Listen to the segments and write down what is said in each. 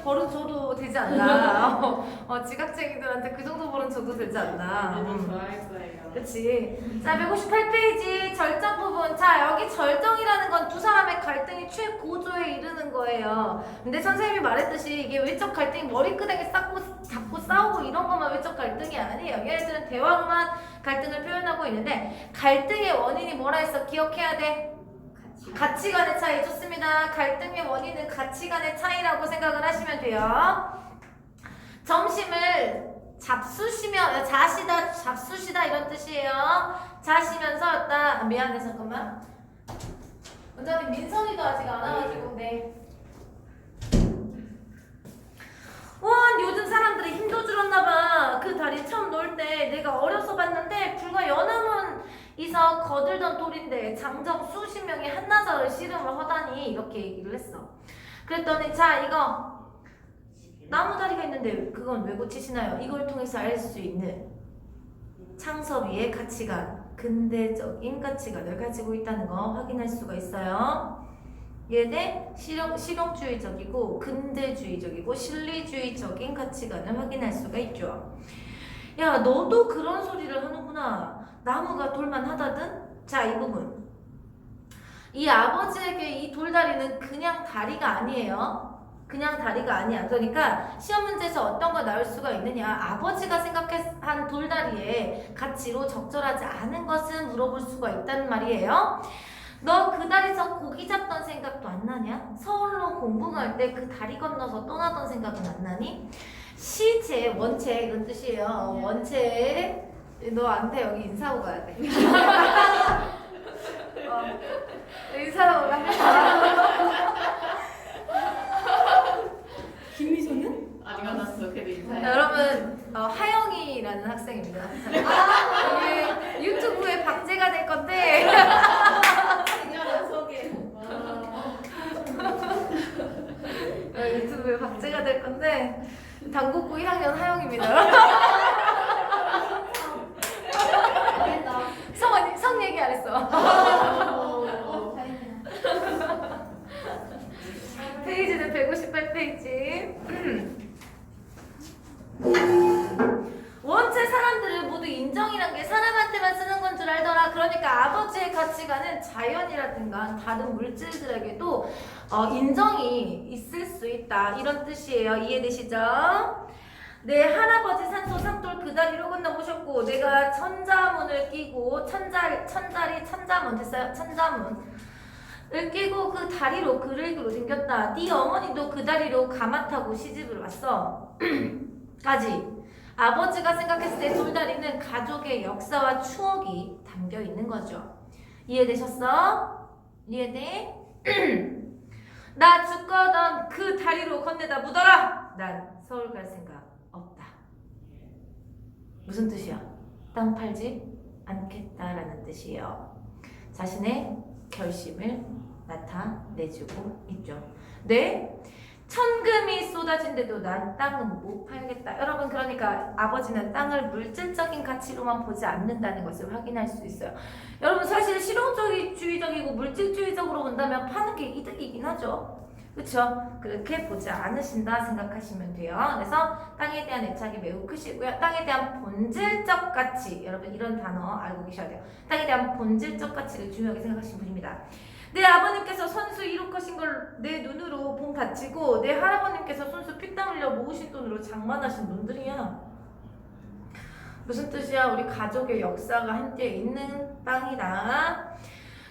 벌은 줘도 되지 않나? 지각쟁이들한테 그 정도 벌은 줘도 되지 않나? 너무 좋아할 거예요. 그치. 자, 158페이지 절정 부분. 자, 여기 절정이라는 건 두 사람의 갈등이 최고조에 이르는 거예요. 근데 선생님이 말했듯이 이게 외적 갈등이 머리끄댕이 잡고 싸우고 이런 것만 외적 갈등이 아니에요. 얘네들은 대화로만 갈등을 표현하고 있는데 갈등의 원인이 뭐라 했어? 기억해야 돼. 가치관의 차이. 좋습니다. 갈등의 원인은 가치관의 차이라고 생각을 하시면 돼요. 점심을 잡수시다 이런 뜻이에요. 자시면서 미안해 잠깐만. 원장님 민성이도 아직 안 와가지고 네. 요즘 사람들이 힘도 줄었나봐. 그 다리 처음 놀 때 내가 어려서 봤는데 불과 연화문에서 거들던 돌인데 장정 수십 명이 한나절을 씨름을 하다니 이렇게 얘기를 했어. 그랬더니 자 이거 나무다리가 있는데 그건 왜 고치시나요? 이걸 통해서 알 수 있는 창섭이의 가치관, 근대적인 가치관을 가지고 있다는 거 확인할 수가 있어요. 얘네 실용주의적이고 근대주의적이고 실리주의적인 가치관을 확인할 수가 있죠. 야 너도 그런 소리를 하는구나. 나무가 돌만 하다든? 자 이 부분. 이 아버지에게 이 돌다리는 그냥 다리가 아니에요. 그냥 다리가 아니야. 그러니까 시험 문제에서 어떤 거 나올 수가 있느냐. 아버지가 생각한 돌다리의 가치로 적절하지 않은 것은 물어볼 수가 있다는 말이에요. 너 그 다리에서 고기 잡던 생각도 안 나냐? 서울로 공부 갈 때 그 다리 건너서 떠나던 생각은 안 나니? 시제, 원체 이런 뜻이에요. 원체 너한테 여기 인사하고 가야 돼. 인사하고 가. 김미소는? 아직 안 왔어. 그래도 인사해. 여러분 하영이라는 학생입니다. 이게 유튜브에 박제가 될 건데 친절한 소개. 유튜브에 박제가 될 건데 당국고 1학년 하영입니다. 성 얘기 안 했어. 페이지는 158페이지. 원체 사람들은 모두 인정이란 게 사람한테만 쓰는 건 줄 알더라. 그러니까 아버지의 가치관은 자연이라든가 다른 물질들에게도 인정이 있을 수 있다. 이런 뜻이에요. 이해되시죠? 내 할아버지 산소 상돌 그 다리로 건너보셨고 내가 천자문을 끼고 천자문 됐어요? 천자문을 끼고 그 다리로 글을 댕겼다. 네 어머니도 그 다리로 가마 타고 시집을 왔어. 까지. 아버지가 생각했을 때 돌다리는 가족의 역사와 추억이 담겨 있는 거죠. 이해되셨어? 이해돼? 나 죽거든 그 다리로 건네다 묻어라. 난 서울 갈 생각 없다. 무슨 뜻이야? 땅 팔지 않겠다라는 뜻이에요. 자신의 결심을 나타내주고 있죠. 네? 천금이 쏟아진데도 난 땅은 못 팔겠다. 여러분 그러니까 아버지는 땅을 물질적인 가치로만 보지 않는다는 것을 확인할 수 있어요. 여러분 사실 실용주의적이고 물질주의적으로 본다면 파는 게 이득이긴 하죠. 그렇죠? 그렇게 보지 않으신다 생각하시면 돼요. 그래서 땅에 대한 애착이 매우 크시고요. 땅에 대한 본질적 가치, 여러분 이런 단어 알고 계셔야 돼요. 땅에 대한 본질적 가치를 중요하게 생각하시는 분입니다. 내 아버님께서 선수 1억 하신 걸 내 눈으로 본 가치고 내 할아버님께서 손수 피땀 흘려 모으신 돈으로 장만하신 놈들이야. 무슨 뜻이야? 우리 가족의 역사가 함께 있는 땅이다.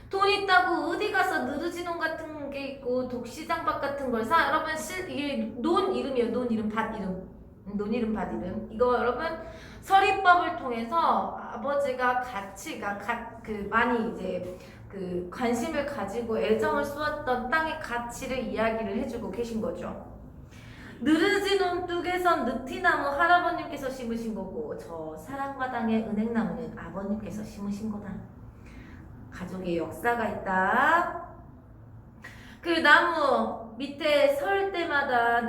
돈 있다고 어디 가서 느르지논 같은 게 있고 독시장박 같은 걸 사. 여러분 이게 논 이름이에요. 논 이름, 밭 이름. 논 이름, 밭 이름. 이거 여러분 서리법을 통해서 아버지가 가치가 많이 이제 관심을 가지고 애정을 쏟았던 땅의 가치를 이야기를 해주고 계신 거죠. 느르지논 뚝에선 느티나무 할아버님께서 심으신 거고 저 사랑마당의 은행나무는 아버님께서 심으신 거다. 가족의 역사가 있다. 그 나무 밑에 설 때마다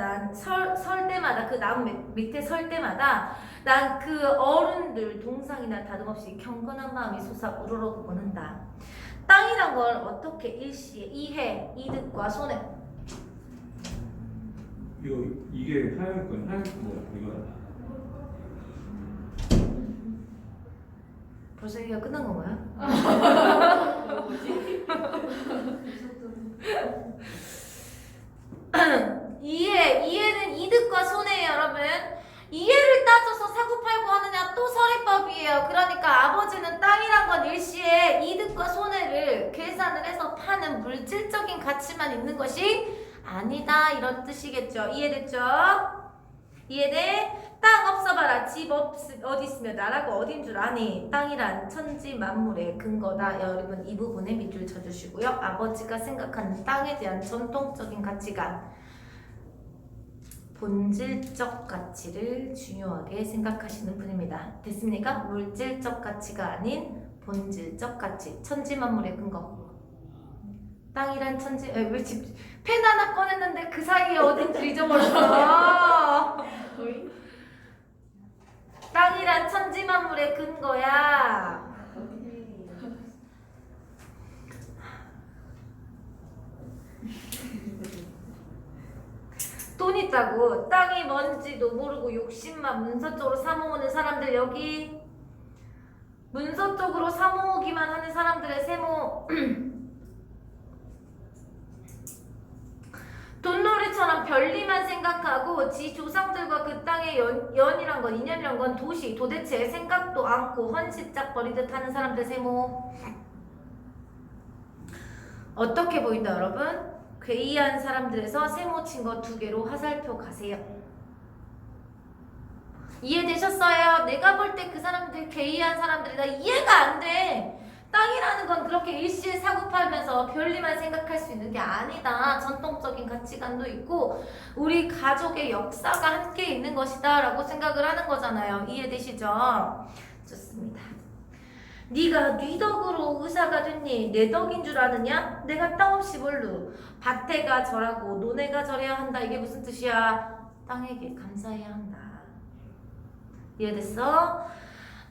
그 나무 밑에 설 때마다 난 그 어른들 동상이나 다름없이 경건한 마음이 솟아 우러러 보는다. 땅이란 걸 어떻게 이해, 이득과 손해 이게 하얀 거 뭐야? 이거 벌써 얘기가 끝난 건가요? 이해는 이득과 손해예요, 여러분. 이해를 따져서 사고팔고 하느냐 또 서리법이에요. 그러니까 아버지는 땅이란 건 일시에 이득과 손해를 계산을 해서 파는 물질적인 가치만 있는 것이 아니다, 이런 뜻이겠죠. 이해됐죠? 이해돼? 땅 없어봐라. 집 어디 있으면 나라가 어딘 줄 아니. 땅이란 천지 만물의 근거다. 여러분 이 부분에 밑줄 쳐주시고요. 아버지가 생각하는 땅에 대한 전통적인 가치관, 본질적 가치를 중요하게 생각하시는 분입니다. 됐습니까? 물질적 가치가 아닌 본질적 가치, 천지 만물의 근거. 땅이란 천지, 왜 집, 펜 하나 꺼냈는데 그 사이에 어딘지 잊어버렸어. 거의? 땅이란 천지 만물의 근거야. 돈 있다고 땅이 뭔지도 모르고 욕심만 문서 쪽으로 사모으는 사람들, 여기 문서 쪽으로 사모으기만 하는 사람들의 세모 돈놀이처럼 별리만 생각하고 지 조상들과 그 땅의 연이란 건, 인연이란 건 도시, 도대체 생각도 않고 헌시짝 버리듯 하는 사람들 세모. 어떻게 보인다 여러분? 괴이한 사람들에서 세모 친 거 2개로 화살표 가세요. 이해되셨어요? 내가 볼 때 그 사람들 괴이한 사람들이다. 이해가 안 돼. 땅이라는 건 그렇게 일시에 사고 팔면서 별리만 생각할 수 있는 게 아니다. 전통적인 가치관도 있고 우리 가족의 역사가 함께 있는 것이다 라고 생각을 하는 거잖아요. 이해되시죠? 좋습니다. 네가 네 덕으로 의사가 됐니? 내 덕인 줄 아느냐? 내가 땅 없이 뭘로? 밭에가 절하고 논에가 절해야 한다. 이게 무슨 뜻이야? 땅에게 감사해야 한다. 이해됐어?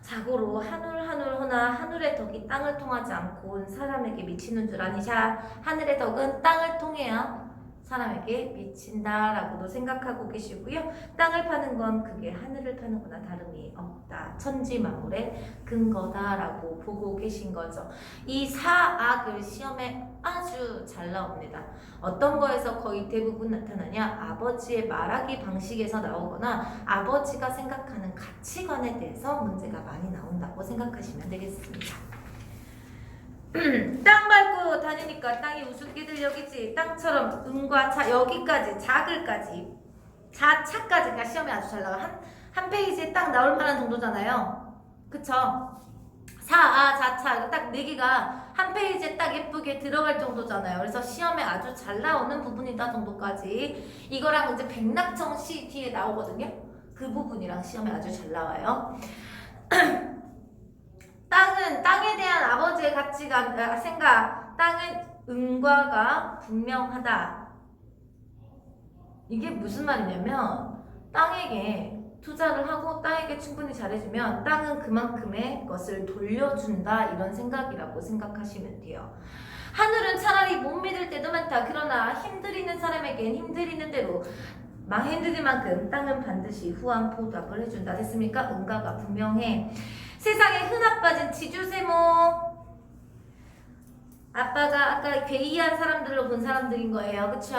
자고로 하늘 하늘의 덕이 땅을 통하지 않고 온 사람에게 미치는 줄 아니샤? 하늘의 덕은 땅을 통해야 사람에게 미친다라고도 생각하고 계시고요. 땅을 파는 건 그게 하늘을 파는 거나 다름이 없다. 천지 만물의 근거다라고 보고 계신 거죠. 이 사악을 시험에 아주 잘 나옵니다. 어떤 거에서 거의 대부분 나타나냐? 아버지의 말하기 방식에서 나오거나 아버지가 생각하는 가치관에 대해서 문제가 많이 나온다고 생각하시면 되겠습니다. 땅 밟고 다니니까 땅이 우습게들 여기지. 땅처럼 음과 차, 여기까지 자글까지 자차까지, 그러니까 시험에 아주 잘 나와. 한 페이지에 딱 나올 만한 정도잖아요. 그쵸? 사아 자차 딱 4개가 한 페이지에 딱 예쁘게 들어갈 정도잖아요. 그래서 시험에 아주 잘 나오는 부분이다 정도까지. 이거랑 이제 백낙청 시 뒤에 나오거든요. 그 부분이랑 시험에 아주 잘 나와요. 땅은 땅에 대한 아버지의 가치관, 생각. 땅은 은과가 분명하다. 이게 무슨 말이냐면 땅에게 투자를 하고 땅에게 충분히 잘해주면 땅은 그만큼의 것을 돌려준다, 이런 생각이라고 생각하시면 돼요. 하늘은 차라리 못 믿을 때도 많다. 그러나 힘들이는 사람에겐 힘들이는 대로 힘들인 만큼 땅은 반드시 후한 보답을 해준다. 됐습니까? 은가가 분명해. 세상에 흔합 빠진 지주세모. 아빠가 아까 괴이한 사람들로 본 사람들인 거예요. 그쵸?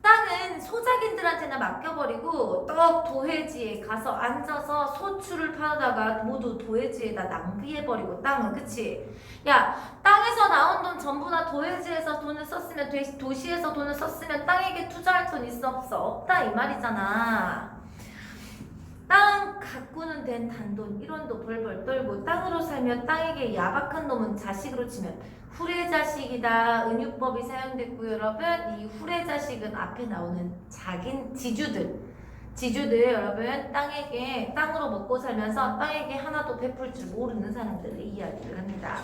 땅은 소작인들한테나 맡겨버리고 떡 도회지에 가서 앉아서 소출을 파다가 모두 도회지에다 낭비해버리고 땅은, 그치? 야, 땅에서 나온 돈 전부 다 도회지에서 돈을 썼으면, 도시에서 돈을 썼으면 땅에게 투자할 돈 있어 없어? 없다 이 말이잖아. 땅 가꾸는 된 단돈 1원도 벌벌 떨고 땅으로 살며 땅에게 야박한 놈은 자식으로 치면 후레자식이다. 은유법이 사용됐고요. 여러분, 이 후레자식은 앞에 나오는 작은 지주들 여러분, 땅으로 먹고 살면서 땅에게 하나도 베풀 줄 모르는 사람들을 이야기를 합니다.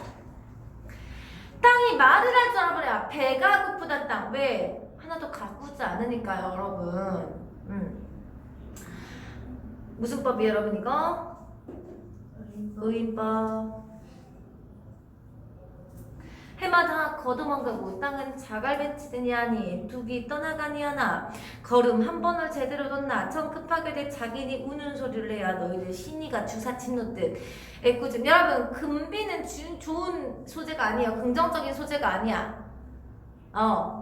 땅이 말을 할 줄 알아버려. 배가 고프단 땅. 왜? 하나도 가꾸지 않으니까요, 여러분. 무슨 법이에요, 여러분, 이거? 의인법. 해마다 거두멍가고 땅은 자갈배치되니 하니 둑이 떠나가니 하나 걸음 한 번을 제대로 뒀나 천 급하게 돼 자기니 우는 소리를 내야 너희들 신이가 주사친 놓듯 애꿎음. 여러분 금비는 좋은 소재가 아니에요. 긍정적인 소재가 아니야.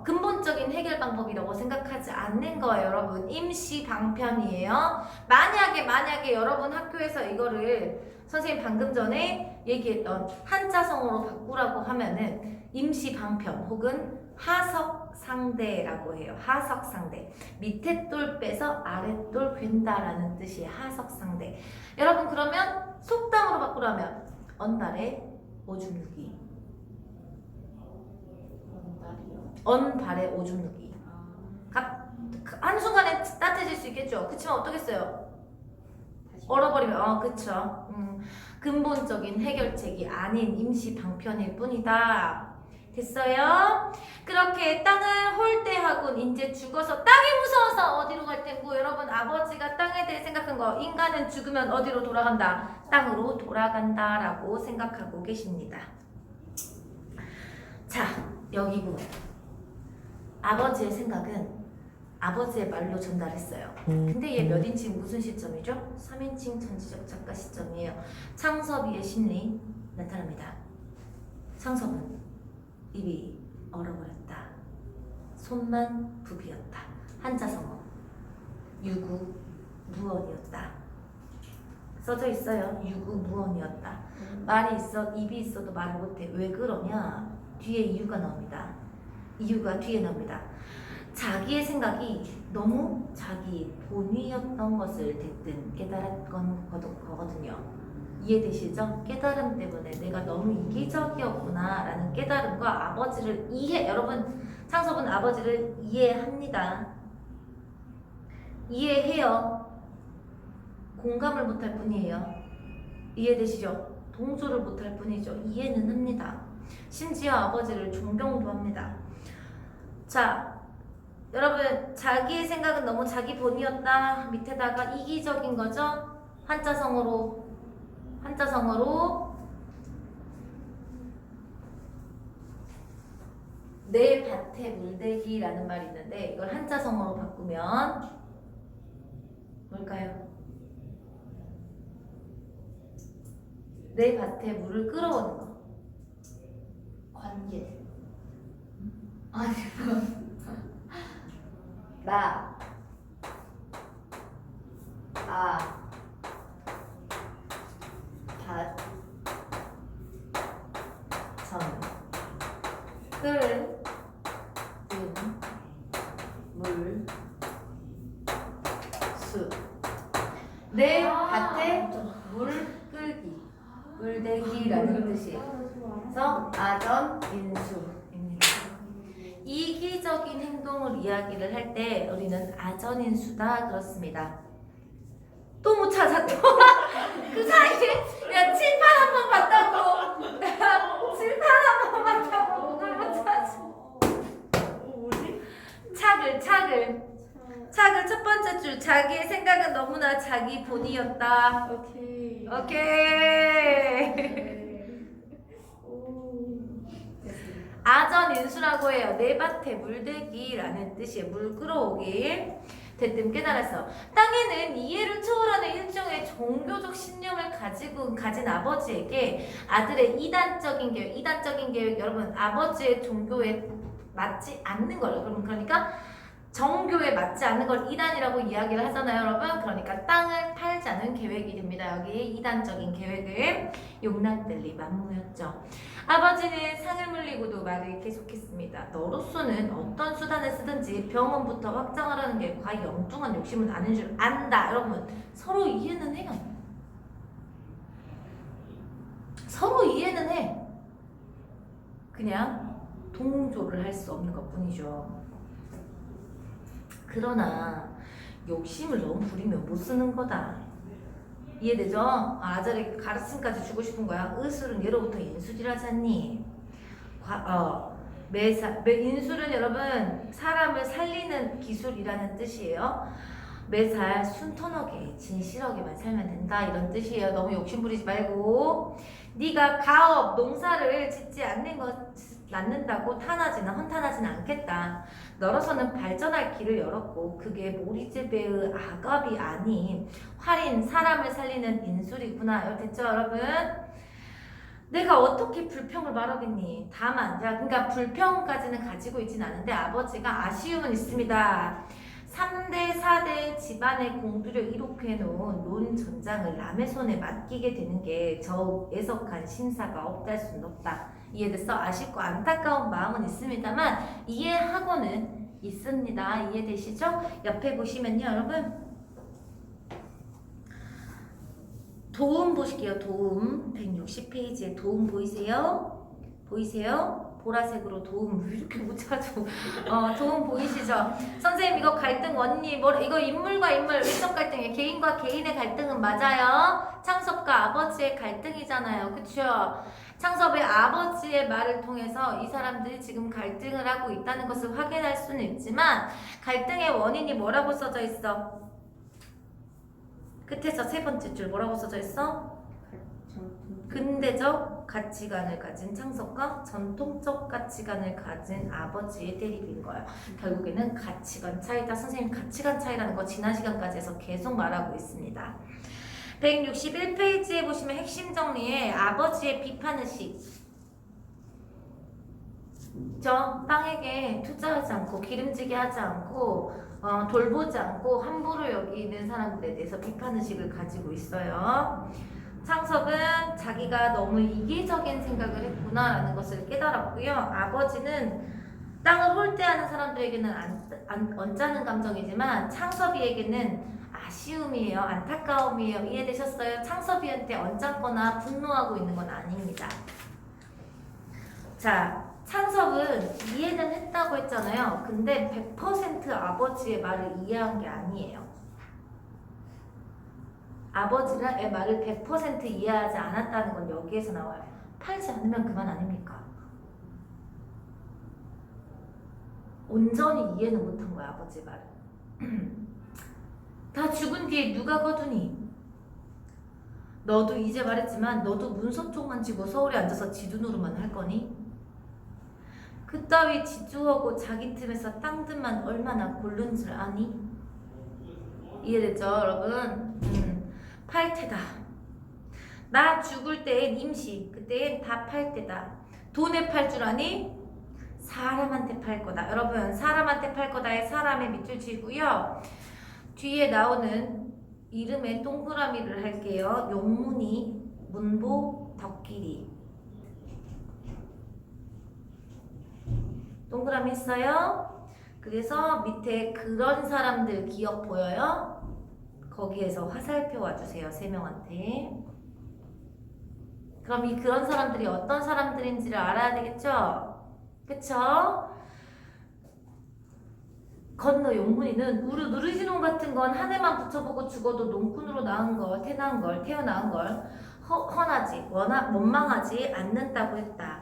근본적인 해결 방법이라고 생각하지 않는 거예요, 여러분. 임시 방편이에요. 만약에 여러분 학교에서 이거를 선생님 방금 전에 얘기했던 한자성어로 바꾸라고 하면은 임시 방편 혹은 하석 상대라고 해요. 하석 상대. 밑에 돌 빼서 아래 돌 괜다라는 뜻이 하석 상대. 여러분 그러면 속담으로 바꾸라면 언달에 오줌 누기. 언발에 오줌 누기. 한순간에 따뜻해질 수 있겠죠. 그치만 어떻겠어요? 얼어버리면 그쵸. 근본적인 해결책이 아닌 임시 방편일 뿐이다. 됐어요? 그렇게 땅을 홀대하곤 이제 죽어서 땅이 무서워서 어디로 갈 텐고 여러분 아버지가 땅에 대해 생각한 거 인간은 죽으면 어디로 돌아간다? 땅으로 돌아간다 라고 생각하고 계십니다. 자 여기고 아버지의 생각은 아버지의 말로 전달했어요. 근데 얘 몇 인칭 무슨 시점이죠? 3인칭 전지적 작가 시점이에요. 창섭이의 심리 나타납니다. 창섭은 입이 얼어버렸다. 손만 부비었다. 한자성어 유구 무언이었다. 써져 있어요. 유구 무언이었다. 말이 있어 입이 있어도 말을 못해. 왜 그러냐? 뒤에 이유가 나옵니다. 이유가 뒤에 나옵니다. 자기의 생각이 너무 자기 본위였던 것을 대뜸 깨달았건 거거든요. 이해되시죠? 깨달음 때문에 내가 너무 이기적이었구나 라는 깨달음과 아버지를 여러분 창섭은 아버지를 이해합니다. 이해해요. 공감을 못할 뿐이에요. 이해되시죠? 동조를 못할 뿐이죠. 이해는 합니다. 심지어 아버지를 존경도 합니다. 자, 여러분 자기의 생각은 너무 자기 본이었다. 밑에다가 이기적인 거죠. 한자성어로 내 밭에 물대기라는 말이 있는데 이걸 한자성어로 바꾸면 뭘까요? 내 밭에 물을 끌어오는 거. 관계. 아니 나, 밭, 전, 끓, 물, 수. 내 밭에 물 끌기, 물대기라는 뜻이에요. 그래서 아전, 인수입니다. 이기적인 행동을 이야기를 할 때 우리는 아전인수다 그렇습니다. 또 못 찾아 또. 그 사이에 야 칠판 한 번 봤다고. 칠판 한 번 봤다고 오늘 못 찾아. 뭐지? 착을 첫 번째 줄 자기의 생각은 너무나 자기 본이었다. 오케이. 아전인수라고 해요. 내 밭에 물대기라는 뜻이에요. 물 끌어오기. 대뜸 깨달았어. 땅에는 이해를 초월하는 일종의 종교적 신념을 가진 아버지에게 아들의 이단적인 계획 여러분 아버지의 종교에 맞지 않는 거예요. 그러니까 정교에 맞지 않는 걸 이단이라고 이야기를 하잖아요, 여러분. 그러니까 땅을 팔자는 계획이 됩니다. 여기 이단적인 계획을 용납들리 만무였죠. 아버지는 상을 물리고도 말을 계속했습니다. 너로서는 어떤 수단을 쓰든지 병원부터 확장하라는 게 과히 엉뚱한 욕심은 아닌 줄 안다. 여러분 서로 이해는 해요. 서로 이해는 해. 그냥 동조를 할 수 없는 것 뿐이죠. 그러나 욕심을 너무 부리면 못 쓰는 거다. 이해되죠? 아들에게 가르침까지 주고 싶은 거야. 의술은 예로부터 인술이라잖니. 인술은 여러분 사람을 살리는 기술이라는 뜻이에요. 매살 순턴하게 진실하게만 살면 된다 이런 뜻이에요. 너무 욕심 부리지 말고 네가 가업 농사를 짓지 않는 것 낳는다고 탄하지는 헌탄하지는 않겠다. 너로서는 발전할 길을 열었고 그게 모리즈베의 악업이 아닌 활인 사람을 살리는 인술이구나. 됐죠 여러분? 내가 어떻게 불평을 말하겠니? 다만 야 그러니까 불평까지는 가지고 있진 않은데 아버지가 아쉬움은 있습니다. 3대 4대 집안의 공들여 이롭게 해놓은 논 전장을 남의 손에 맡기게 되는 게 저우 애석한 심사가 없다 할 수는 없다. 이해됐어? 아쉽고 안타까운 마음은 있습니다만 이해하고는 있습니다. 이해되시죠? 옆에 보시면요 여러분 도움 보실게요. 도움 160페이지에 도움 보이세요? 보이세요? 보라색으로 도움 왜 이렇게 못 찾아? 도움 보이시죠? 선생님 이거 갈등 원리 이거 인물과 인물 외적 갈등이에요. 개인과 개인의 갈등은 맞아요. 창섭과 아버지의 갈등이잖아요. 그쵸? 창섭의 아버지의 말을 통해서 이 사람들이 지금 갈등을 하고 있다는 것을 확인할 수는 있지만 갈등의 원인이 뭐라고 써져 있어? 끝에서 세 번째 줄 뭐라고 써져 있어? 근대적 가치관을 가진 창섭과 전통적 가치관을 가진 아버지의 대립인 거예요. 결국에는 가치관 차이다. 선생님 가치관 차이라는 거 지난 시간까지 해서 계속 말하고 있습니다. 161페이지에 보시면 핵심 정리에 아버지의 비판의식. 땅에게 투자하지 않고 기름지게 하지 않고 돌보지 않고 함부로 여기는 사람들에 대해서 비판의식을 가지고 있어요. 창섭은 자기가 너무 이기적인 생각을 했구나라는 것을 깨달았고요. 아버지는 땅을 홀대하는 사람들에게는 언짢은 감정이지만 창섭이에게는 아쉬움이에요. 안타까움이에요. 이해되셨어요? 창섭이한테 언짢거나 분노하고 있는 건 아닙니다. 자, 창섭은 이해는 했다고 했잖아요. 근데 100% 아버지의 말을 이해한 게 아니에요. 아버지의 말을 100% 이해하지 않았다는 건 여기에서 나와요. 팔지 않으면 그만 아닙니까? 온전히 이해는 못한 거야 아버지 말을. 다 죽은 뒤에 누가 거두니? 너도 이제 말했지만 너도 문서 쪽만 쥐고 서울에 앉아서 지도노름만 할 거니? 그따위 지주하고 자기 틈에서 땅들만 얼마나 고른 줄 아니? 이해됐죠 여러분? 팔 테다. 나 죽을 때엔 임시, 그때엔 다 팔 때다. 돈에 팔 줄 아니? 사람한테 팔 거다. 여러분 사람한테 팔 거다에 사람의 밑줄 치고요. 뒤에 나오는 이름에 동그라미를 할게요. 용문이, 문보, 덕길이. 동그라미 있어요? 그래서 밑에 그런 사람들 기억 보여요? 거기에서 화살표 와주세요. 3명한테. 그럼 이 그런 사람들이 어떤 사람들인지를 알아야 되겠죠? 그쵸? 건너 용문이는 누르지놈 같은 건 한 해만 붙여보고 죽어도 농꾼으로 낳은 걸, 태어난 걸 헌하지, 원망하지 않는다고 했다.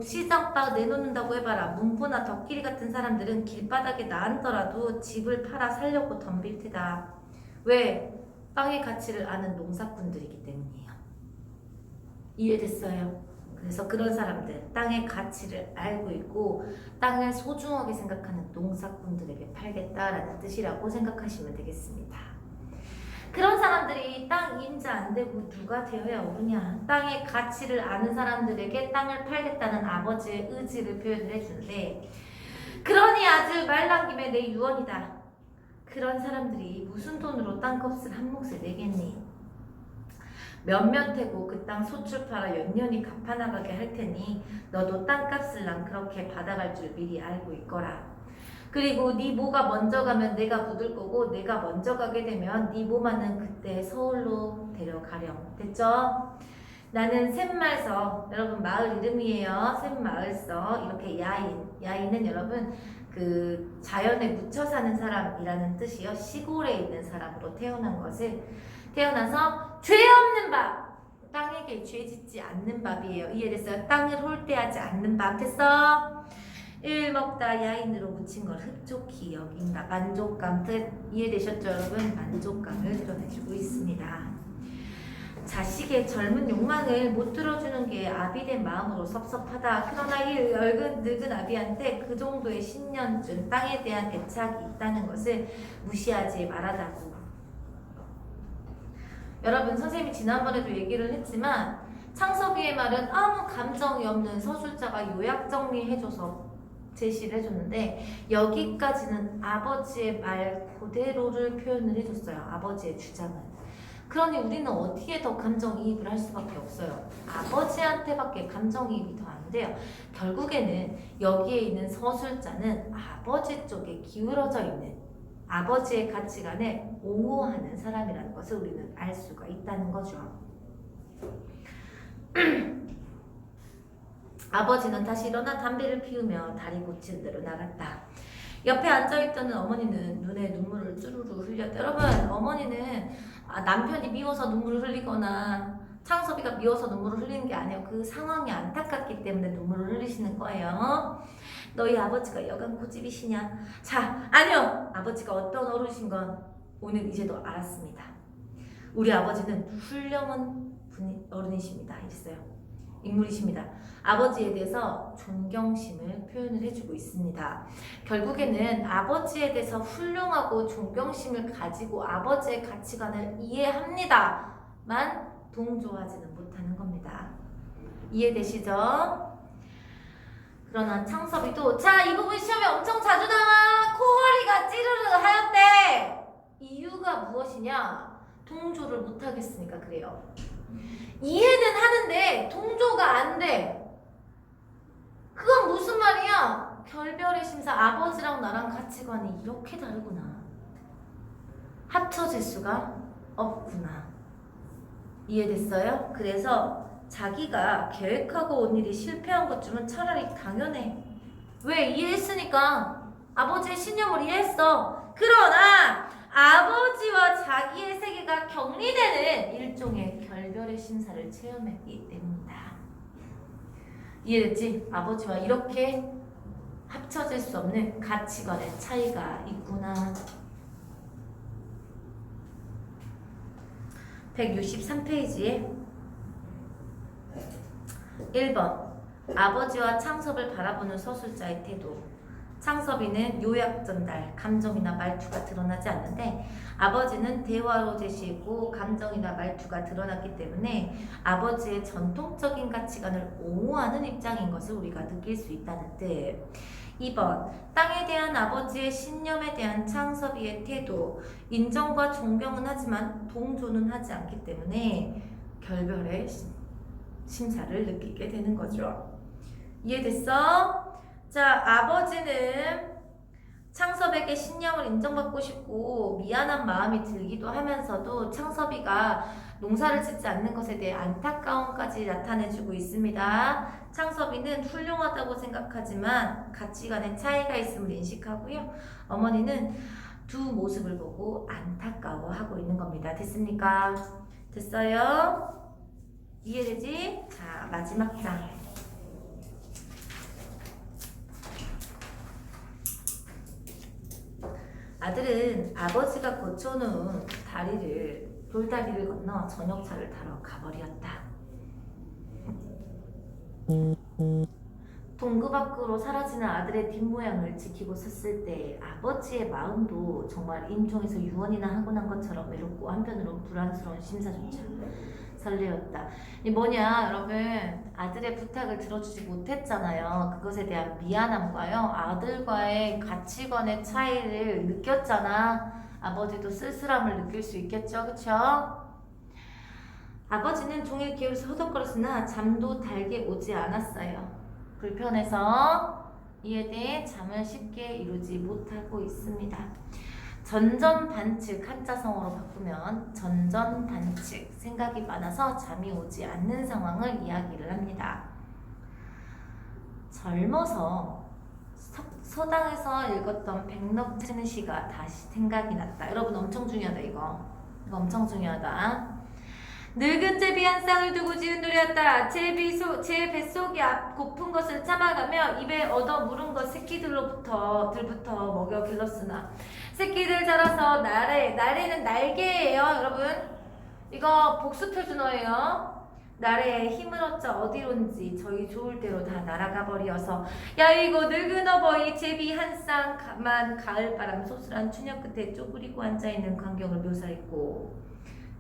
시장바 내놓는다고 해봐라. 문보나 덕길이 같은 사람들은 길바닥에 나앉더라도 집을 팔아 살려고 덤빌 테다. 왜? 땅의 가치를 아는 농사꾼들이기 때문이에요. 이해됐어요? 그래서 그런 사람들, 땅의 가치를 알고 있고 땅을 소중하게 생각하는 농사꾼들에게 팔겠다라는 뜻이라고 생각하시면 되겠습니다. 그런 사람들이 땅 임자 안 되고 누가 되어야 오르냐? 땅의 가치를 아는 사람들에게 땅을 팔겠다는 아버지의 의지를 표현을 해주는데, 그러니 아주 말 나온 김에 내 유언이다. 그런 사람들이 무슨 돈으로 땅값을 한 몫을 내겠니? 몇몇 해고 그 땅 소출 팔아 연년이 갚아나가게 할 테니 너도 땅값을 난 그렇게 받아갈 줄 미리 알고 있거라. 그리고 네 모가 먼저 가면 내가 묻을 거고 내가 먼저 가게 되면 네 모마는 그때 서울로 데려가렴. 됐죠? 나는 샘말서, 여러분 마을 이름이에요. 샘마을서. 이렇게 야인은 여러분 그 자연에 묻혀 사는 사람이라는 뜻이요. 시골에 있는 사람으로 태어나서 죄 없는 밥, 땅에게 죄 짓지 않는 밥이에요. 이해됐어요? 땅을 홀대하지 않는 밥. 됐어? 일 먹다 야인으로 묻힌 걸 흡족히 여긴다. 만족감 뜻 이해되셨죠 여러분? 만족감을 드러내주고 있습니다. 자식의 젊은 욕망을 못 들어주는 게 아비된 마음으로 섭섭하다. 그러나 이 늙은 아비한테 그 정도의 신년쯤 땅에 대한 애착이 있다는 것을 무시하지 말아다고. 여러분, 선생님이 지난번에도 얘기를 했지만 창섭이의 말은 아무 감정이 없는 서술자가 요약 정리해줘서 제시를 해줬는데 여기까지는 아버지의 말 그대로를 표현을 해줬어요. 아버지의 주장은. 그러니 우리는 어디에 더 감정이입을 할 수밖에 없어요. 아버지한테밖에 감정이입이 더 안 돼요. 결국에는 여기에 있는 서술자는 아버지 쪽에 기울어져 있는 아버지의 가치관을 옹호하는 사람이라는 것을 우리는 알 수가 있다는 거죠. 아버지는 다시 일어나 담배를 피우며 다리 고치는 대로 나갔다. 옆에 앉아있던 어머니는 눈에 눈물을 쭈루루 흘렸다. 여러분, 어머니는 남편이 미워서 눈물을 흘리거나 창섭이가 미워서 눈물을 흘리는 게 아니에요. 그 상황이 안타깝기 때문에 눈물을 흘리시는 거예요. 너희 아버지가 여간 고집이시냐? 자, 아니요. 아버지가 어떤 어른이신 건 오늘 이제도 알았습니다. 우리 아버지는 훌륭한 어른이십니다. 이랬어요. 인물이십니다. 아버지에 대해서 존경심을 표현을 해주고 있습니다. 결국에는 아버지에 대해서 훌륭하고 존경심을 가지고 아버지의 가치관을 이해합니다만 동조하지는 못하는 겁니다. 이해되시죠? 그러나 창섭이도 자, 이 부분 시험에 엄청 자주 나와. 코허리가 찌르르 하였대. 이유가 무엇이냐? 동조를 못하겠으니까 그래요. 이해는 하는데 동조가 안 돼. 그건 무슨 말이야? 결별의 심사. 아버지랑 나랑 가치관이 이렇게 다르구나. 합쳐질 수가 없구나. 이해됐어요? 그래서 자기가 계획하고 온 일이 실패한 것쯤은 차라리 당연해. 왜? 이해했으니까. 아버지의 신념을 이해했어. 그러나 아버지와 자기의 세계가 격리되는 일종의 결별의 심사를 체험했기 때문이다. 이해됐지? 아버지와 이렇게 합쳐질 수 없는 가치관의 차이가 있구나. 163페이지에 1번 아버지와 창섭을 바라보는 서술자의 태도. 창섭이는 요약 전달, 감정이나 말투가 드러나지 않는데 아버지는 대화로 제시했고 감정이나 말투가 드러났기 때문에 아버지의 전통적인 가치관을 옹호하는 입장인 것을 우리가 느낄 수 있다는 뜻. 2번 땅에 대한 아버지의 신념에 대한 창섭이의 태도. 인정과 존경은 하지만 동조는 하지 않기 때문에 결별의 심사를 느끼게 되는 거죠. 이해됐어? 자, 아버지는 창섭에게 신념을 인정받고 싶고 미안한 마음이 들기도 하면서도 창섭이가 농사를 짓지 않는 것에 대해 안타까움까지 나타내주고 있습니다. 창섭이는 훌륭하다고 생각하지만 가치관의 차이가 있음을 인식하고요. 어머니는 두 모습을 보고 안타까워하고 있는 겁니다. 됐습니까? 됐어요? 이해되지? 자, 마지막 장. 아들은 아버지가 고쳐놓은 돌다리를 건너 저녁차를 타러 가버렸다. 동구 밖으로 사라지는 아들의 뒷모양을 지키고 섰을 때 아버지의 마음도 정말 임종에서 유언이나 하고 난 것처럼 외롭고 한편으론 불안스러운 심사조차 설레었다. 이 뭐냐 여러분, 아들의 부탁을 들어주지 못했잖아요. 그것에 대한 미안함과요, 아들과의 가치관의 차이를 느꼈잖아. 아버지도 쓸쓸함을 느낄 수 있겠죠, 그쵸? 아버지는 종일 기울여서 허덕거렸으나 잠도 달게 오지 않았어요. 불편해서 이에 대해 잠을 쉽게 이루지 못하고 있습니다. 전전반측 한자성어로 바꾸면 전전반측, 생각이 많아서 잠이 오지 않는 상황을 이야기를 합니다. 젊어서 서당에서 읽었던 백넉 치는 시가 다시 생각이 났다. 여러분 엄청 중요하다 이거 엄청 중요하다. 늙은 제비 한 쌍을 두고 지은 노래였다. 제 뱃속이 고픈 것을 참아가며 입에 얻어 물은 것 새끼들부터 먹여 길렀으나 새끼들 자라서 나래는 날개예요 여러분. 이거 복습해 주너예요. 나래의 힘을 얻자 어디론지 저희 좋을 대로 다 날아가 버리어서 야 이거 늙은 어버이 제비 한 쌍만 가을바람 소슬한 추녀 끝에 쪼그리고 앉아있는 광경을 묘사했고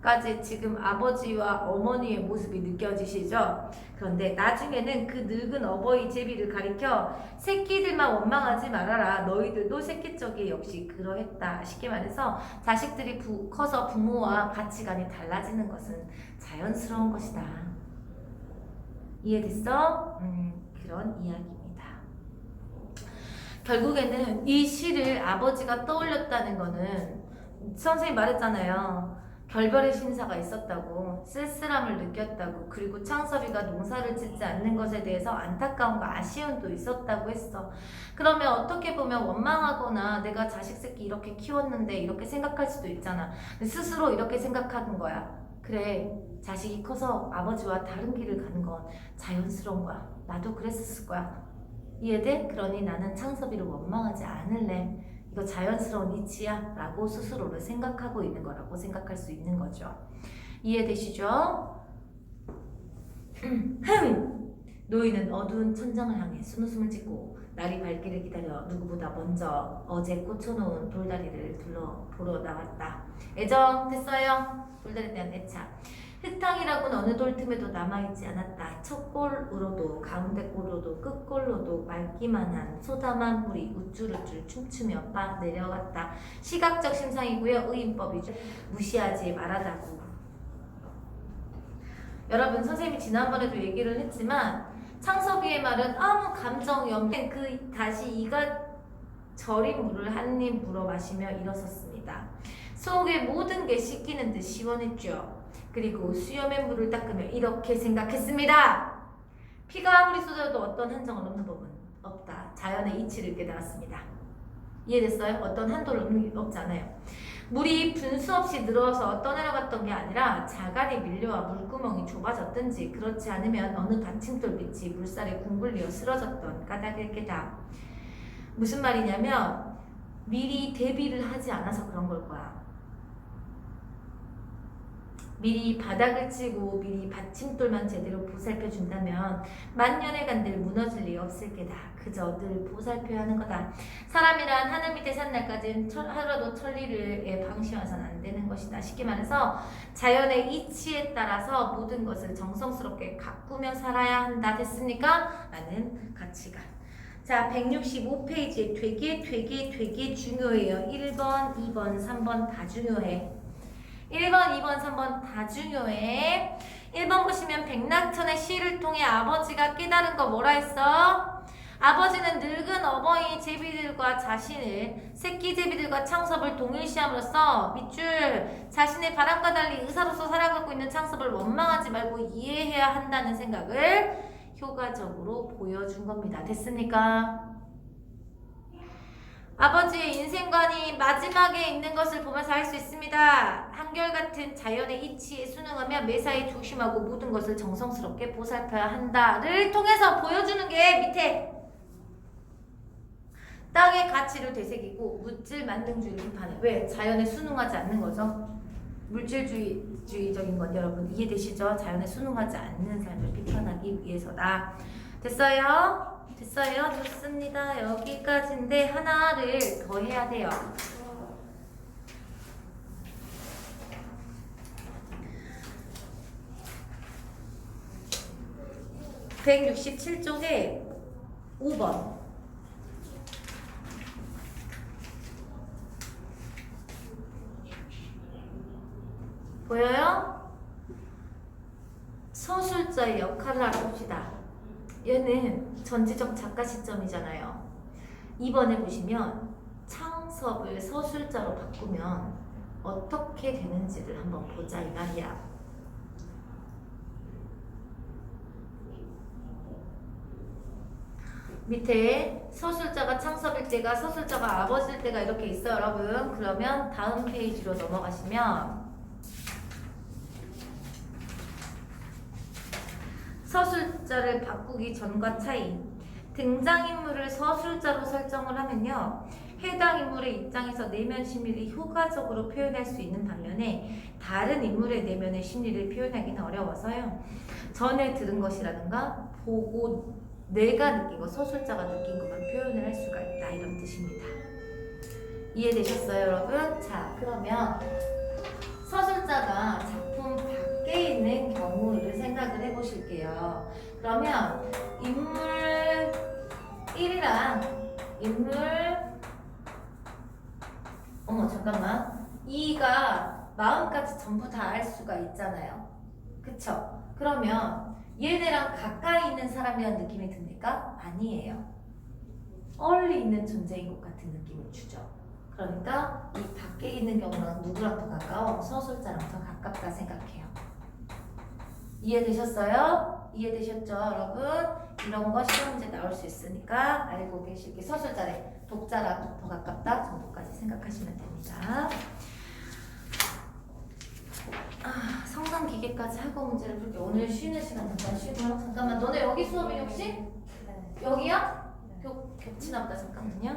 까지 지금 아버지와 어머니의 모습이 느껴지시죠? 그런데 나중에는 그 늙은 어버이 제비를 가리켜 새끼들만 원망하지 말아라. 너희들도 새끼 적에 역시 그러했다. 쉽게 말해서 자식들이 커서 부모와 가치관이 달라지는 것은 자연스러운 것이다. 이해됐어? 그런 이야기입니다. 결국에는 이 시를 아버지가 떠올렸다는 거는 선생님이 말했잖아요. 결별의 신사가 있었다고, 쓸쓸함을 느꼈다고, 그리고 창섭이가 농사를 짓지 않는 것에 대해서 안타까움과 아쉬움도 있었다고 했어. 그러면 어떻게 보면 원망하거나 내가 자식 새끼 이렇게 키웠는데 이렇게 생각할 수도 있잖아. 근데 스스로 이렇게 생각하는 거야. 그래, 자식이 커서 아버지와 다른 길을 가는 건 자연스러운 거야. 나도 그랬었을 거야. 이해돼? 그러니 나는 창섭이를 원망하지 않을래. 이거 자연스러운 이치야 라고 스스로를 생각하고 있는 거라고 생각할 수 있는 거죠. 이해되시죠? 노인은 어두운 천장을 향해 숨을 짓고 날이 밝기를 기다려 누구보다 먼저 어제 꽂혀놓은 돌다리를 보러 나왔다. 애정 됐어요. 돌다리에 대한 애착. 흙탕이라고는 어느 돌틈에도 남아있지 않았다. 첫 골으로도 가운데 골로도 끝골로도 맑기만 한 소담한 물이 우쭐우쭐 춤추며 빠 내려갔다. 시각적 심상이고요. 의인법이죠. 무시하지 말아다고. 여러분 선생님이 지난번에도 얘기를 했지만 창섭이의 말은 아무 감정이 없는 그 다시 이가 저린 물을 한 입 물어 마시며 일어섰습니다. 속의 모든 게 씻기는 듯 시원했죠. 그리고 수염의 물을 닦으며 이렇게 생각했습니다. 피가 아무리 쏟아도 어떤 한정은 없는 법은 없다. 자연의 이치를 깨달았습니다. 이해됐어요? 어떤 한도는 없지 않아요. 물이 분수 없이 늘어서 떠내려갔던 게 아니라 자갈이 밀려와 물구멍이 좁아졌든지 그렇지 않으면 어느 받침돌 밑이 물살에 궁굴리어 쓰러졌던 까닭일 게다. 무슨 말이냐면 미리 대비를 하지 않아서 그런 걸 거야. 미리 바닥을 치고 미리 받침돌만 제대로 보살펴준다면 만년의 간들 무너질 리 없을 게다. 그저 늘 보살펴야 하는 거다. 사람이란 하늘 밑에 산 날까지는 하루도 천리를 방심해서는 안 되는 것이다. 쉽게 말해서 자연의 이치에 따라서 모든 것을 정성스럽게 가꾸며 살아야 한다. 됐습니까? 라는 가치관. 자, 165페이지에 되게 중요해요. 1번, 2번, 3번 다 중요해. 1번, 2번, 3번 다 중요해. 1번 보시면 백낙천의 시를 통해 아버지가 깨달은 거 뭐라 했어? 아버지는 늙은 어버이 제비들과 자신을 새끼 제비들과 창섭을 동일시함으로써 밑줄 자신의 바람과 달리 의사로서 살아가고 있는 창섭을 원망하지 말고 이해해야 한다는 생각을 효과적으로 보여준 겁니다. 됐습니까? 아버지의 인생관이 마지막에 있는 것을 보면서 알 수 있습니다. 한결같은 자연의 이치에 순응하며 매사에 조심하고 모든 것을 정성스럽게 보살펴야 한다를 통해서 보여주는 게 밑에 땅의 가치를 되새기고 물질 만능주의를 비판해. 왜? 자연에 순응하지 않는 거죠. 물질주의적인 건 여러분 이해되시죠? 자연에 순응하지 않는 삶을 비판하기 위해서다. 됐어요? 됐어요? 좋습니다. 여기까지인데 하나를 더 해야 돼요. 167쪽에 5번. 보여요? 서술자의 역할을 알아봅시다. 얘는 전지적 작가 시점이잖아요. 2번에 보시면 창섭을 서술자로 바꾸면 어떻게 되는지를 한번 보자 이 말이야. 밑에 서술자가 창섭일 때가 서술자가 아버지일 때가 이렇게 있어요 여러분. 그러면 다음 페이지로 넘어가시면 서술자를 바꾸기 전과 차이. 등장인물을 서술자로 설정을 하면요 해당 인물의 입장에서 내면 심리를 효과적으로 표현할 수 있는 반면에 다른 인물의 내면의 심리를 표현하기는 어려워서요. 전에 들은 것이라든가 보고 내가 느낀 것, 서술자가 느낀 것만 표현을 할 수가 있다 이런 뜻입니다. 이해되셨어요, 여러분? 자, 그러면 서술자가 작품 밖에 있는 경우를 생각을 해보실게요. 그러면 인물 1이랑 인물 잠깐만 2가 마음까지 전부 다 알 수가 있잖아요. 그쵸? 그러면 얘네랑 가까이 있는 사람이라는 느낌이 듭니까? 아니에요. 멀리 있는 존재인 것 같은 느낌을 주죠. 그러니까 이 밖에 있는 경우랑 누구랑 더 가까워? 서술자랑 더 가깝다 생각해요. 이해되셨어요? 이해되셨죠, 여러분? 이런 거 시험 문제 나올 수 있으니까 알고 계실게. 서술자래 독자랑 더 가깝다 정도까지 생각하시면 됩니다. 성상 기계까지 학업 문제를 볼게. 오늘 쉬는 시간 잠깐 쉬고요. 잠깐만, 너네 여기 수업이 혹시? 네. 여기야? 겹치나 보다. 잠깐만요.